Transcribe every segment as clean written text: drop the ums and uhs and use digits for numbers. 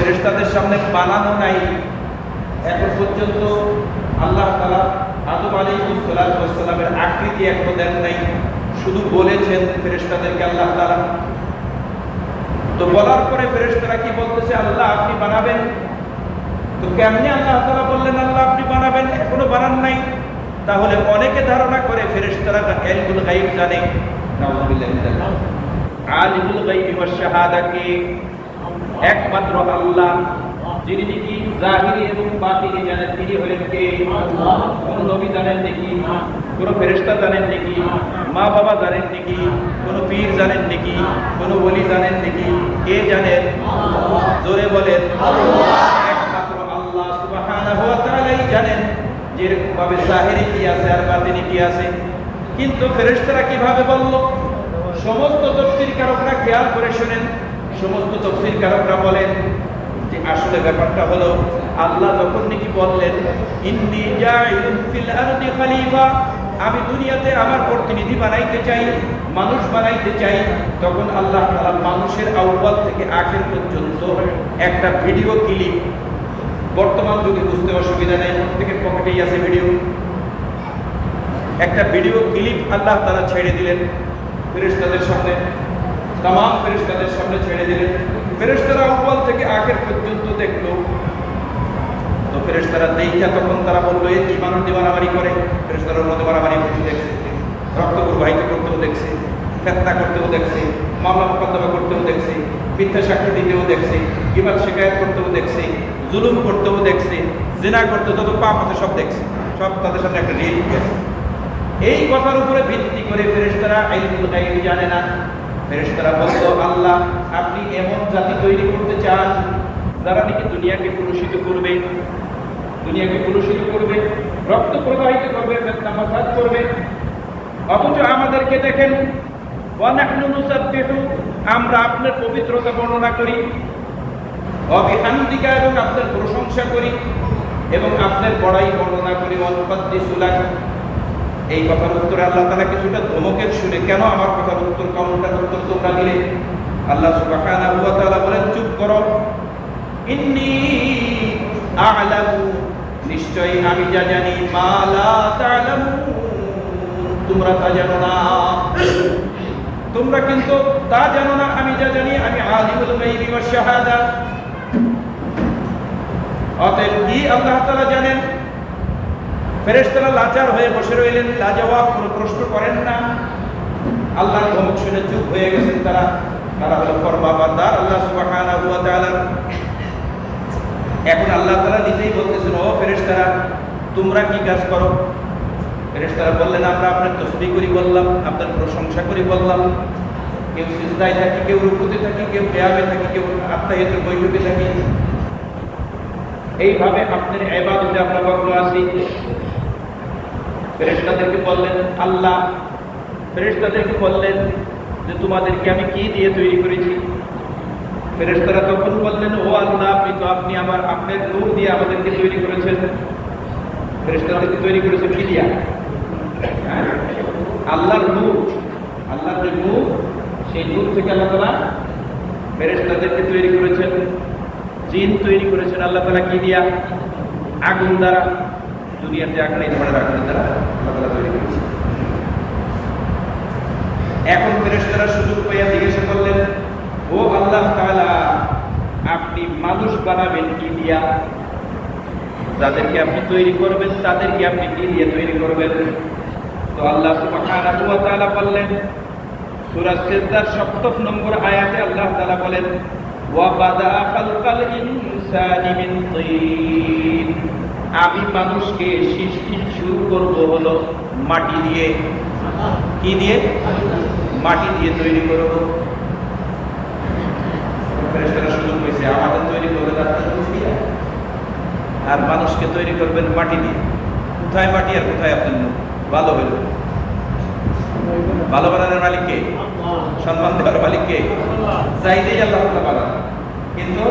ফেরেশতাদের সামনে বানানো নাই। এখন পর্যন্ত আল্লাহ তাআলা আদম আলাইহিস সালামের আকৃতি এখনো দেন নাই, শুধু বলেছেন ফেরেশতাদেরকে আল্লাহ তাআলা। তো বলার পরে ফেরেশতারা কি বলতেছে, আল্লাহ আপনি বানাবেন। তো কেমনে আল্লাহ তাআলা বললেন আল্লাহ আপনি বানাবেন, এখনো বানান নাই। তাহলে অনেকে ধারণা করে ফেরেশতারা ইলমুল গায়ব জানে। নাউযুবিল্লাহি মিন যালিক। আলিমুল গায়বি ওয়াশ শাহাদা কে? একমাত্র আল্লাহ, যিনি নাকি জাহিরি এবং বাতিনি জানেন। তিনি হলেন কে? আল্লাহ। কোন নবী জানেন নাকি? কোন ফেরেশতা জানেন নাকি? মা বাবা জানেন নাকি? কোন পীর জানেন নাকি? কোন ওলি জানেন নাকি? কে জানেন? আল্লাহ। জোরে বলেন আল্লাহ। একমাত্র আল্লাহ সুবহানাহু ওয়া তাআলাই জানেন যে ভাবে জাহিরি কি আছে আর বাতিনি কি আছে। কিন্তু ফেরেশতারা কিভাবে বলল? সমস্ত তাফসীরকারকরা খেয়াল করে শুনেন। সমস্ত তাফসীরকারকরা বলেন যে আসলে ব্যাপারটা হলো, আল্লাহ যখন নাকি বললেন ইন্নী জাইলুন ফিল আরদি খলিফা, আমি দুনিয়াতে আমার প্রতিনিধি বানাইতে চাই, মানুষ বানাইতে চাই, তখন আল্লাহ তাআলা মানুষের আউয়াল থেকে আখির পর্যন্ত একটা ভিডিও ক্লিপ, বর্তমান যুগে বুঝতে অসুবিধা নেই, প্রত্যেকের পকেটেই আছে ভিডিও, একটা ভিডিও ক্লিপ আল্লাহ তাআলা ছেড়ে দিলেন ফেরেশতাদের সামনে, तमाम ফেরেশতাদের সামনে ছেড়ে দিলেন। ফেরেশতারা আউয়াল থেকে আখির পর্যন্ত দেখলো। তো ফেরেশতারা দেখা তখন তারা বলল, এই কি মানুষ দিবানাবাড়ি করে? ফেরেশতারা মধ্যে মারামারি করতে দেখছে, রক্ত প্রবাহিত করতেও দেখছে, ফিতনা করতেও দেখছে, মামলা মোকদ্দমা করতেও দেখছে, মিথ্যা সাক্ষ্য দিতেও দেখছে, গীবত শিকায়াত করতেও দেখছে, জুলুম করতেও দেখছে, জিনা করতে যত পাপ আছে সব দেখছে, সব তাদের সামনে একটা রিল গেছে। এই কথার উপরে ভিত্তি করে ফেরেশতারা ইলমুল গায়ব জানে না। ফেরেশতারা বলতো, আল্লাহ আপনি এমন জাতি তৈরি করতে চান যারা নাকি দুনিয়াকে কলুষিত করবে, দুনিয়াকে কলুষিত করবে, রক্ত প্রবাহিত করবে, ফিতনা ফাসাদ করবে। অথচ আমাদেরকে দেখেন, ওয়া নাহনু নুসাব্বিহু, আমরা আপনার পবিত্রতা বর্ণনা করি, ওয়া বিহামদিকা, এবং আপনার প্রশংসা করি, এবং আপনার বড়াই বর্ণনা করি, ওয়া নুকাদ্দিসু লাক। এই কথার উত্তরে আল্লাহ তাআলা কিছুটা ধমকের সুরে, কেন আমার কথার উত্তর, কাউন্টার উত্তর তোমরা দিলে? আল্লাহ সুবহানাহু ওয়া তাআলা বলেন, চুপ করো। ইন্নী আ'লামু, নিশ্চয়ই আমি যা জানি, মা লা তা'লামুন, তোমরা তা জানো না। তোমরা কিন্তু তা জানো না, আমি যা জানি, আমি আলিমুল গায়বি ওয়াশ শাহাদা। অতএব কি আল্লাহ তাআলা জানেন? ফেরেশতারা লাচার হয়ে বসে রইলেন, লাজবাব, কোনো প্রশ্ন করেন না। আল্লাহর ধমক শুনে চুপ হয়ে গেছেন তারা। তারা হলো ফরমাবারদার আল্লাহ সুবহানাহু ওয়া তাআলা। এখন আল্লাহ তাআলা নিজেই বলতেছেন, ও ফেরেশতারা তোমরা কি কাজ করো? ফেরেশতারা বললেন, আমরা আপনার তাসবিহ করি বললাম, আপনার প্রশংসা করি বললাম। কেউ সিজদায় থাকি, কেউ রুকুতে থাকি, কেউ কিয়ামে থাকি, কেউ আত্তাহিয়াতুল বৈঠকে থাকি। এইভাবে আপনার ইবাদতে আমরা মগ্ন আছি। ফেরেশতাদেরকে বললেন আল্লাহ, ফেরেশতাদেরকে বললেন যে তোমাদেরকে আমি কি দিয়ে তৈরি করেছি? ফেরেশতারা তখন বললেন, ও আল্লাহ আপনি আপনার নূর দিয়ে আমাদেরকে তৈরি করেছেন। ফেরেশতাদেরকে তৈরি করেছেন কি দিয়া? আল্লাহর নূর, আল্লাহর যে নূর, সেই নূর থেকে আল্লাহ তাআলা ফেরেশতাদেরকে তৈরি করেছেন। জিন তৈরি করেছেন আল্লাহ তাআলা কি দিয়া? আগুন দ্বারা। দুনিয়াতে আগুন, এই ধরনের আগুন দ্বারা আল্লাহ তাআলা তৈরি করেছেন। এখন ফেরেশতারা সুযোগ পাইয়া জিজ্ঞাসা করলেন, ও আল্লাহ তাআলা আপনি মানুষ বানাবেন কি দিয়া? যাদেরকে আপনি তৈরি করবেন তাদেরকে আপনি কি দিয়ে তৈরি করবেন? তো আল্লাহ সুবহানাহু ওয়া তাআলা বললেন, সূরা সিজদার ৭০ নম্বর আয়াতে আল্লাহ তাআলা বলেন, ওয়া বাদা খালকাল ইনসানি মিন তিন, আমি মানুষকে সৃষ্টি শুরু করব হলো মাটি দিয়ে। কি দিয়ে? মাটি দিয়ে তৈরি করব। ফেরেশতারা সুযোগ পেয়েছে, আমাদের তৈরি করবেন আপনার, আর মানুষকে তৈরি করবেন মাটি দিয়ে। কোথায় মাটি আর কোথায় আপনার মুখ? ভালো হইল। ভালো বানানোর মালিক কে? সম্মান দেওয়ার মালিক কে? চাইলেই আল্লাহ তাআলা বানান। কিন্তু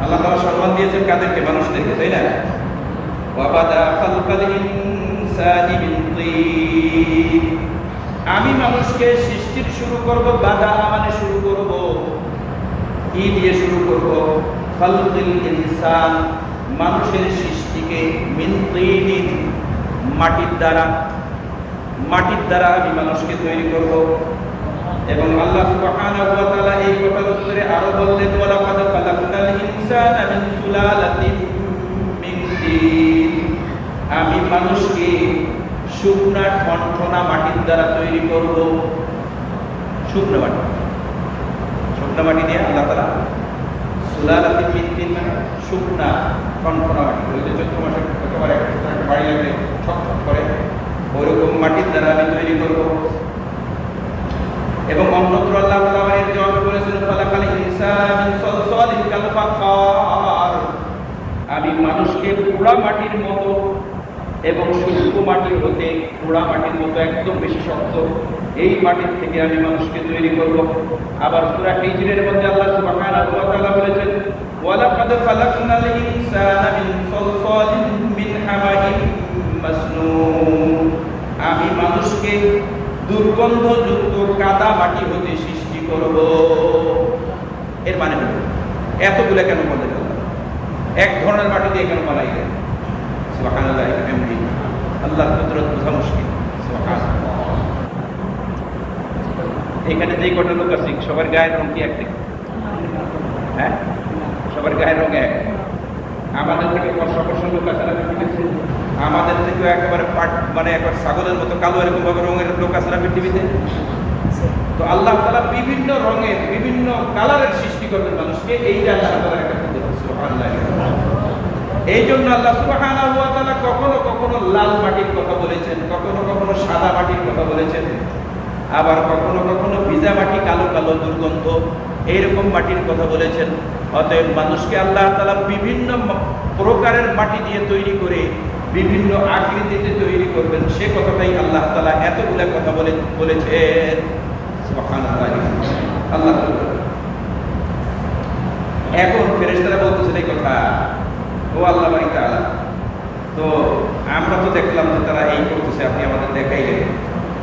আল্লাহ তাআলা সম্মান দিয়েছেন কাদেরকে? মানুষদেরকে, তাই না? ওয়া বাদা খালকাল ইনসানি মিন তিন, আমি মানুষকে সৃষ্টির শুরু করব। বাদা মানে শুরু করব। কি দিয়ে শুরু করব? খালকিল ইনসান, মানুষের সৃষ্টিকে মিন তিনিন, মাটির দ্বারা আমি মানুষকে তৈরি করব। এবং আল্লাহ সুবহানাহু ওয়া তাআলা এই কথার উত্তরে আরো বললেন, ওয়া লাকাদ খালাকনাল ইনসানা মিন সুলালাতিন মিন তিন, আমি মানুষকে শুকনা ঠনঠনা মাটির দ্বারা তৈরি করব। শুকনা মাটি দিয়ে আল্লাহ তাআলা সুলালাতিন মিন তিন মানে শুকনা ঠনঠনা মাটি, ওই যে চৈত্র মাসে একেবারে একটা বাড়ি লাগলে ছটফট করে, ওইরকম মাটির দ্বারা আমি তৈরি করব। এবং অন্যত্র আল্লাহ তাআলা এর জবাবে বলেছেন, খালাকাল ইনসানা মিন সালসালিন কাল ফাখার, আমি মানুষকে পোড়া মাটির মতো এবং শুষ্ক মাটি হতে পোড়া মাটির মতো একদম বেশি শক্ত এই মাটির থেকে আমি মানুষকে তৈরি করব। আবার সূরা হিজরের মধ্যে আল্লাহ সুবহানাহু ওয়া তাআলা বলেছেন, ওয়া লাকাদ খালাকনাল ইনসানা মিন সালসালিন মিন হামাইন মাসনুন, আমি মানুষকে দুর্গন্ধযুক্ত কাদা মাটি হতে সৃষ্টি করব। এর মানে হলো এতগুলো কেন বললেন? এক ধরনের মাটি দিয়ে কেন বানাইলেন? সুবহানাল্লাহ, এমনি আল্লাহর কুদরত বোঝা মুশকিল। সুবহানাল্লাহ। এখানে যে কটা লোক আছে সবার গায়ের রং কি এক? হ্যাঁ, সবার গায়ের রং এক। আমাদের থেকে বর্ষা লোক আছে না? আমাদের থেকেও একেবারে মানে একবার ছাগলের মতো কালো এরকম ভাবে রঙের লোক আছে না পৃথিবীতে? তো আল্লাহ তাআলা বিভিন্ন রঙের বিভিন্ন কালারের সৃষ্টি করবেন মানুষকে, এইটা আল্লাহ তাআলার একটা কুদরত। সুবহানাল্লাহ। এই জন্য আল্লাহ সুবহানাহু ওয়া তাআলা কখনো কখনো লাল মাটির কথা বলেছেন, কখনো কখনো সাদা মাটির কথা বলেছেন, আবার কখনো কখনো ভিজা মাটি, কালো কালো দুর্গন্ধ এইরকম মাটির কথা বলেছেন। অতএব মানুষকে আল্লাহ তাআলা বিভিন্ন প্রকারের মাটি দিয়ে তৈরি করে বিভিন্ন আকৃতিতে তৈরি করবেন, সে কথাটাই আল্লাহ তাআলা এতগুলো কথা বলেছেন। সুবহানাল্লাহ। আল্লাহ এখন ফেরেশতারা বলতেছেন এই কথা, ও আল্লাহ তাআলা, তো আমরা তো দেখলাম যে তারা এই করতেছে, আপনি আমাদের দেখাইলেন,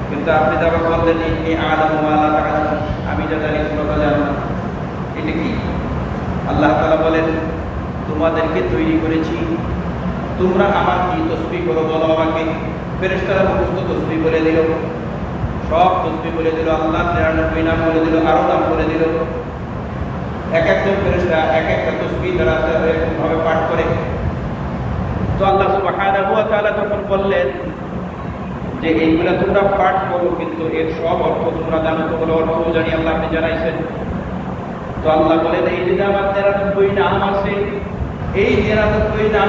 কিন্তু আপনি যারা বললেন ইন্নী আ'লামু মা লা তা'লামুন, আমি যা জানি তোমরা জানো না, এটা কি? আল্লাহ তাআলা বলেন, তোমাদেরকে তৈরি করেছি, তোমরা আমার কি তসবিহ করো বলো আমাকে। ফেরেশতারা সমস্ত তসবিহ বলে দিল, সব তসবিহ বলে দিল, আল্লাহর ৯৯ নাম বলে দিল, আরো নাম বলে দিল। এক একজন ফেরেশতা এক একটা তসবিহ তারা এরকম ভাবে পাঠ করে। তো আল্লাহ সুবহানাহু ওয়া তাআলা তখন বললেন যে এইগুলা তোমরা পাঠ করো, কিন্তু এর সব অর্থ তোমরা জানো, তোমরা অর্থ জানি আল্লাহ আপনি জানাইছেন। তো আল্লাহ বলেন, এই যে আমার ৯৯ নাম আছে, এই ৯৯ নাম